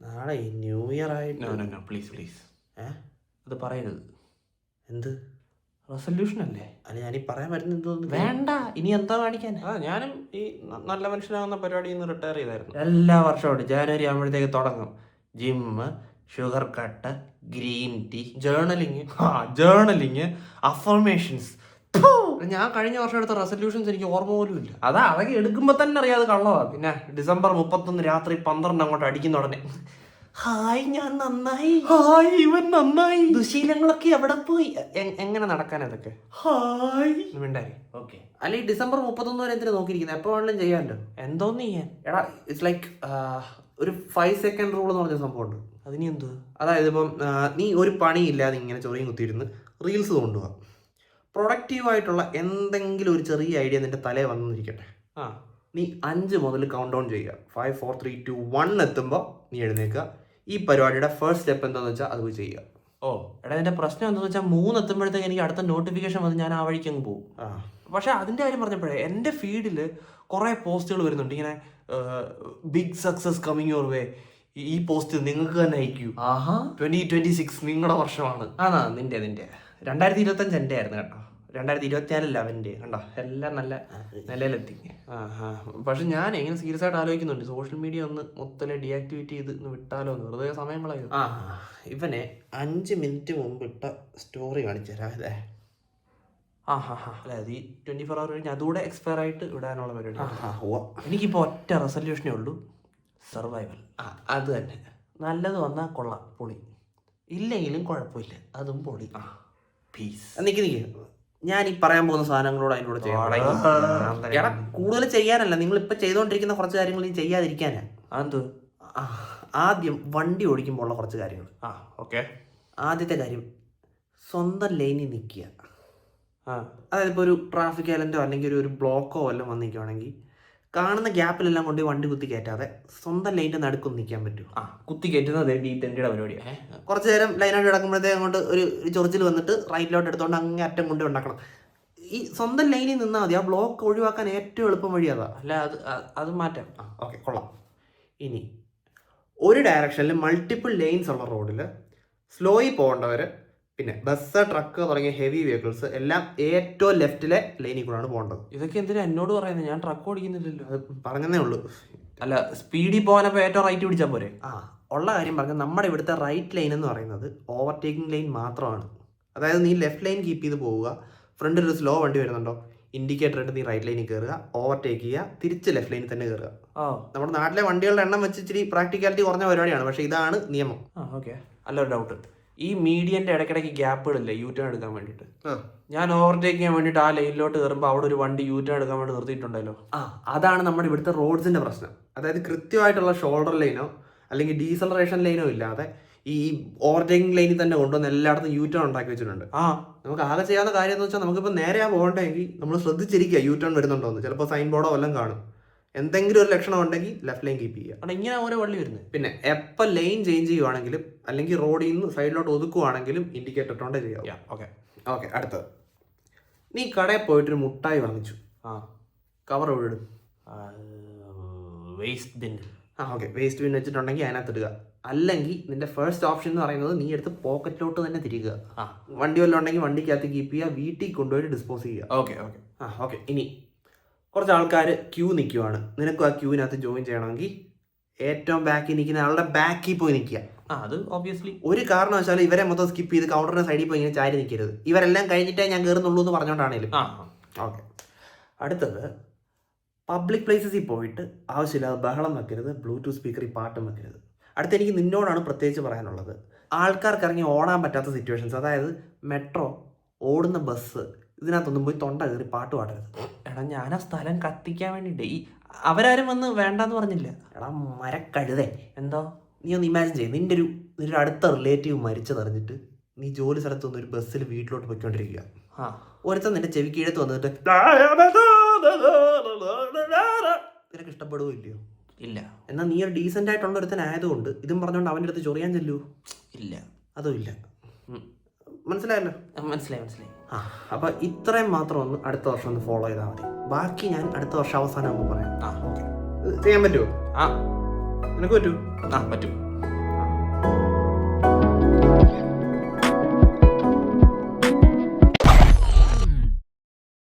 നാളെ new year ആയിട്ട് no please അത് പറയരുത്. എന്ത് റെസൊല്യൂഷൻ അല്ലേ? അല്ല ഞാനീ പറയാൻ പറ്റുന്ന എന്തോന്ന് വേണ്ട, ഇനി എന്താ കാണിക്കാൻ? ഞാനും ഈ നല്ല മനുഷ്യനാകുന്ന പരിപാടിയിൽ നിന്ന് റിട്ടയർ ചെയ്തായിരുന്നു. എല്ലാ വർഷവും ജാനുവരി ആകുമ്പോഴത്തേക്ക് തുടങ്ങും. Gym, sugar cut, green tea, journaling, affirmations. ഞാൻ കഴിഞ്ഞ വർഷം എടുത്ത റെസൊല്യൂഷൻസ് എനിക്ക് ഓർമ്മ പോലും ഇല്ല. അതൊക്കെ എടുക്കുമ്പോ തന്നെ അറിയാതെ കള്ളവാ. പിന്നെ ഡിസംബർ 31 രാത്രി 12 അങ്ങോട്ട് അടിക്കുന്ന ഉടനെ ഹായ് ഞാൻ നന്നായി, ഹായ് ഇവൻ നന്നായി, ദുശീലങ്ങളൊക്കെ എവിടെ പോയി. എങ്ങനെ നടക്കാൻ അതൊക്കെ ഹായ് മിണ്ടായി. ഓക്കെ. അല്ല ഈ ഡിസംബർ 31 വരെ എന്തിനാ നോക്കിയിരിക്കുന്നത്? എപ്പോൾ വേണമെങ്കിലും ചെയ്യാമല്ലോ. എന്തോന്ന് ചെയ്യാൻ? എടാ ഇറ്റ്സ് ലൈക്ക് ഒരു 5 സെക്കൻഡ് റൂൾ എന്ന് പറഞ്ഞ സംഭവമുണ്ട്. അതിനി എന്തു? അതായത് ഇപ്പം നീ ഒരു പണിയില്ലാതെ ഇങ്ങനെ ചൊറിയും കുത്തിയിരുന്ന് റീൽസ് കൊണ്ടുപോകാം. പ്രൊഡക്റ്റീവായിട്ടുള്ള എന്തെങ്കിലും ഒരു ചെറിയ ഐഡിയ നിന്റെ തലേ വന്നിരിക്കട്ടെ. നീ 5 മുതൽ കൗണ്ട് ഡൗൺ ചെയ്യുക. 5 4 3 2 1 എത്തുമ്പോൾ നീ എഴുന്നേൽക്കുക. ഈ പരിപാടിയുടെ ഫസ്റ്റ് സ്റ്റെപ്പ് എന്താണെന്ന് വെച്ചാൽ അത് പോയി ചെയ്യുക. എടാ എൻ്റെ പ്രശ്നം എന്താണെന്ന് വെച്ചാൽ 3 എത്തുമ്പോഴത്തേക്ക് എനിക്ക് അടുത്ത നോട്ടിഫിക്കേഷൻ വന്ന് ഞാൻ ആ വഴിക്ക് അങ്ങ് പോകും. പക്ഷെ അതിൻ്റെ കാര്യം പറഞ്ഞപ്പോഴേ എൻ്റെ ഫീഡിൽ കുറേ പോസ്റ്റുകൾ വരുന്നുണ്ട് ഇങ്ങനെ big success coming your way, ഈ പോസ്റ്റ് നിങ്ങൾക്ക് തന്നെ അയക്കൂ, 2026 നിങ്ങളുടെ വർഷമാണ്. നിന്റെ 2025 എൻ്റെ ആയിരുന്നു കേട്ടോ, 2024 അവൻ്റെ കണ്ടോ, എല്ലാം നല്ല നിലയിലെത്തി. പക്ഷെ ഞാൻ എങ്ങനെ സീരിയസ് ആയിട്ട് ആലോചിക്കുന്നുണ്ട് സോഷ്യൽ മീഡിയ ഒന്ന് മൊത്തം ഡീആക്ടിവേറ്റ് ചെയ്ത് വിട്ടാലോ എന്ന്. വെറുതെ സമയം കളയോ. ഇവനെ 5 മിനിറ്റ് മുമ്പ് ഇട്ട സ്റ്റോറി കാണിച്ചു തരാം. ഇതേ അതായത് ഈ 24 hour കഴിഞ്ഞ് അതുകൂടെ എക്സ്പയർ ആയിട്ട് വിടാനുള്ള പരിപാടി. എനിക്കിപ്പോൾ ഒറ്റ റെസൊല്യൂഷനേ ഉള്ളൂ, സർവൈവൽ. അത് തന്നെ. നല്ലത് വന്നാൽ കൊള്ളാം, പൊളി. ഇല്ലെങ്കിലും കുഴപ്പമില്ല, അതും പൊളി. പീസ്. നിക്ക് ഞാൻ ഈ പറയാൻ പോകുന്ന സാധനങ്ങളോട് അതിൻ്റെ കൂടെ ചെയ്യണം. കൂടുതൽ ചെയ്യാനല്ല, നിങ്ങൾ ഇപ്പൊ ചെയ്തുകൊണ്ടിരിക്കുന്ന കുറച്ച് കാര്യങ്ങൾ നീ ചെയ്യാതിരിക്കാനാ. അതെന്ത്? ആദ്യം വണ്ടി ഓടിക്കുമ്പോൾ ഉള്ള കുറച്ച് കാര്യങ്ങൾ. ഓക്കെ. ആദ്യത്തെ കാര്യം, സ്വന്തം ലൈനിൽ നിൽക്കുക. അതായത് ഇപ്പോൾ ഒരു ട്രാഫിക് ഐലൻഡോ അല്ലെങ്കിൽ ഒരു ബ്ലോക്കോ വല്ലതും വന്ന് നിൽക്കുകയാണെങ്കിൽ കാണുന്ന ഗ്യാപ്പിലെല്ലാം കൊണ്ട് വണ്ടി കുത്തി കയറ്റാതെ സ്വന്തം ലൈനിൻ്റെ നടുക്കൊന്ന് നിൽക്കാൻ പറ്റും. കുത്തി കയറ്റുന്നത് ഡീറ്റൻഡിയുടെ പരിപാടിയാണ്. കുറച്ച് നേരം ലൈനായിട്ട് കിടക്കുമ്പോഴത്തേക്ക് അങ്ങോട്ട് ഒരു ചൊറിച്ചിൽ വന്നിട്ട് റൈറ്റിലോട്ട് എടുത്തുകൊണ്ട് അങ്ങേ അറ്റം കൊണ്ട് ഉണ്ടാക്കണം. ഈ സ്വന്തം ലൈനിൽ നിന്നാൽ മതി. ആ ബ്ലോക്ക് ഒഴിവാക്കാൻ ഏറ്റവും എളുപ്പം വഴി അതാ. അല്ല അത് മാറ്റാം. ഓക്കെ, കൊള്ളാം. ഇനി ഒരു ഡയറക്ഷനിൽ മൾട്ടിപ്പിൾ ലെയിൻസ് ഉള്ള റോഡിൽ സ്ലോയിൽ പോകേണ്ടവർ, പിന്നെ ബസ്, ട്രക്ക് തുടങ്ങിയ ഹെവി വെഹിക്കിൾസ് എല്ലാം ഏറ്റവും ലെഫ്റ്റിലെ ലൈനിൽ കൂടെയാണ് പോകേണ്ടത്. ഇതൊക്കെ എന്തിനാ എന്നോട് പറയുന്നത്? ഞാൻ ട്രക്ക് ഓടിക്കുന്നില്ലല്ലോ. അത് പറഞ്ഞതേ ഉള്ളൂ. അല്ല സ്പീഡിൽ പോകാനപ്പോൾ ഏറ്റവും റൈറ്റ് പിടിച്ചാൽ പോരെ? ഉള്ള കാര്യം പറഞ്ഞാൽ നമ്മുടെ ഇവിടുത്തെ റൈറ്റ് ലൈൻ എന്ന് പറയുന്നത് ഓവർടേക്കിംഗ് ലൈൻ മാത്രമാണ്. അതായത് നീ ലെഫ്റ്റ് ലൈൻ കീപ്പ് ചെയ്ത് പോവുക, ഫ്രണ്ടിൽ ഒരു സ്ലോ വണ്ടി വരുന്നുണ്ടോ ഇൻഡിക്കേറ്റർ ഇട്ട് നീ റൈറ്റ് ലൈനിൽ കയറുക, ഓവർടേക്ക് ചെയ്യുക, തിരിച്ച് ലെഫ്റ്റ് ലൈനിൽ തന്നെ കയറുക. നമ്മുടെ നാട്ടിലെ വണ്ടികളുടെ എണ്ണം വെച്ച് ഇച്ചിരി പ്രാക്ടിക്കാലിറ്റി കുറഞ്ഞ പരിപാടിയാണ്, പക്ഷേ ഇതാണ് നിയമം. ഓക്കെ. അല്ലൊരു ഡൗട്ട്, ഈ മീഡിയൻ്റെ ഇടയ്ക്കിടയ്ക്ക് ഗ്യാപ്പുകളില്ലേ യൂ ടേൺ എടുക്കാൻ വേണ്ടിയിട്ട്? ഞാൻ ഓവർടേക്ക് ചെയ്യാൻ വേണ്ടിയിട്ട് ആ ലൈനിലോട്ട് കയറുമ്പോൾ അവിടെ ഒരു വണ്ടി യൂ ടേൺ എടുക്കാൻ വേണ്ടി നിർത്തിയിട്ടുണ്ടല്ലോ. അതാണ് നമ്മുടെ ഇവിടുത്തെ റോഡ്സിന്റെ പ്രശ്നം. അതായത് കൃത്യമായിട്ടുള്ള ഷോൾഡർ ലൈനോ അല്ലെങ്കിൽ ഡീസലറേഷൻ ലൈനോ ഇല്ലാതെ ഈ ഓവർടേക്കിംഗ് ലൈനിൽ തന്നെ കൊണ്ടുവന്ന് എല്ലായിടത്തും യൂ ടേൺ ഉണ്ടാക്കി വെച്ചിട്ടുണ്ട്. നമുക്ക് ആകെ ചെയ്യാവുന്ന കാര്യം എന്ന് വെച്ചാൽ നമുക്കിപ്പോൾ നേരെയാ പോകണ്ടെങ്കിൽ നമ്മൾ ശ്രദ്ധിച്ചിരിക്കുക യൂ ടേൺ വരുന്നുണ്ടോ എന്ന്. ചിലപ്പോൾ സൈൻ ബോർഡോ വല്ലതും കാണും. എന്തെങ്കിലും ഒരു ലക്ഷണം ഉണ്ടെങ്കിൽ ലെഫ്റ്റ് ലൈൻ കീപ്പ് ചെയ്യുക. ഇങ്ങനെ ഓരോ വള്ളി വരുന്നത്. പിന്നെ എപ്പോൾ ലൈൻ ചേഞ്ച് ചെയ്യുവാണെങ്കിലും അല്ലെങ്കിൽ റോഡിൽ നിന്ന് സൈഡിലോട്ട് ഒതുക്കുവാണെങ്കിലും ഇൻഡിക്കേറ്റർ ഇട്ടോണ്ടേ ചെയ്യാം. ഓക്കെ. അടുത്തത്, നീ കടയിൽ പോയിട്ടൊരു മുട്ടായി വാങ്ങിച്ചു. കവർ എവിടെ ഇടും? Waste bin. Okay, waste bin വെച്ചിട്ടുണ്ടെങ്കിൽ അതിനകത്ത് ഇടുക. അല്ലെങ്കിൽ നിന്റെ ഫസ്റ്റ് ഓപ്ഷൻ എന്ന് പറയുന്നത് നീ എടുത്ത് പോക്കറ്റിലോട്ട് തന്നെ തിരികുക. വണ്ടി വല്ലതും ഉണ്ടെങ്കിൽ വണ്ടിക്കകത്ത് കീപ്പ് ചെയ്യുക, വീട്ടിൽ കൊണ്ടുപോയിട്ട് ഡിസ്പോസ് ചെയ്യുക. ഓക്കെ. ഇനി കുറച്ച് ആൾക്കാർ ക്യൂ നിൽക്കുവാണ്. നിനക്കും ആ ക്യൂവിനകത്ത് ജോയിൻ ചെയ്യണമെങ്കിൽ ഏറ്റവും ബാക്കിൽ നിൽക്കുന്ന ആളുടെ ബാക്കിൽ പോയി നിൽക്കുക. അത് ഓബിയസ്ലി ഒരു കാരണവശാലും ഇവരെ മൊത്തം സ്കിപ്പ് ചെയ്ത് കൗണ്ടറിന്റെ സൈഡിൽ പോയി ഇങ്ങനെ ചാരി നിൽക്കരുത്. ഇവരെല്ലാം കഴിഞ്ഞിട്ടേ ഞാൻ കയറുന്നുള്ളൂ എന്ന് പറഞ്ഞുകൊണ്ടാണേലും. ഓക്കെ. അടുത്തത്, പബ്ലിക് പ്ലേസസിൽ പോയിട്ട് ആവശ്യമില്ലാതെ ബഹളം വെക്കരുത്, ബ്ലൂടൂത്ത് സ്പീക്കറിൽ പാട്ടും വെക്കരുത്. അടുത്ത് എനിക്ക് നിന്നോടാണ് പ്രത്യേകിച്ച് പറയാനുള്ളത്. ആൾക്കാർക്ക് ഇറങ്ങി ഓടാൻ പറ്റാത്ത സിറ്റുവേഷൻസ്, അതായത് മെട്രോ, ഓടുന്ന ബസ്, ഇതിനകത്തൊന്നും പോയി തൊണ്ട കയറി പാട്ട് പാടരുത്. എടാ ഞാൻ ആ സ്ഥലം കത്തിക്കാൻ വേണ്ടിയിട്ട് അവരാരും വന്ന് വേണ്ടാന്ന് പറഞ്ഞില്ല. എടാ മരക്കഴുതേ, എന്തോ നീ ഒന്ന് ഇമാജിൻ ചെയ്യും, നിന്റെ ഒരു അടുത്ത റിലേറ്റീവ് മരിച്ചതറിഞ്ഞിട്ട് നീ ജോലി സ്ഥലത്തൊന്നും ഒരു ബസ്സിൽ വീട്ടിലോട്ട് പോയിക്കൊണ്ടിരിക്കുക. ഒരുത്തൻ നിന്റെ ചെവി കീഴത്ത് വന്നിട്ട് നിനക്ക് ഇഷ്ടപ്പെടുവോ ഇല്ലയോ? ഇല്ല. എന്നാൽ നീ ഒരു ഡീസൻ്റ് ആയിട്ടുള്ള ഒരുത്തനായതുകൊണ്ട് ഇതും പറഞ്ഞുകൊണ്ട് അവൻ്റെ അടുത്ത് ചൊറിയാൻ ചെല്ലൂ? ഇല്ല. അതും ഇല്ല. മനസ്സിലായല്ലോ? മനസ്സിലായി. അപ്പൊ ഇത്രയും മാത്രം ഒന്ന് അടുത്ത വർഷം ഒന്ന് ഫോളോ ചെയ്താൽ മതി. ബാക്കി ഞാൻ അടുത്ത വർഷം അവസാനം ആകുമ്പോൾ പറയാം. ഓക്കെ. ചെയ്യാൻ പറ്റുമോ? നിനക്ക് പറ്റൂ? പറ്റും.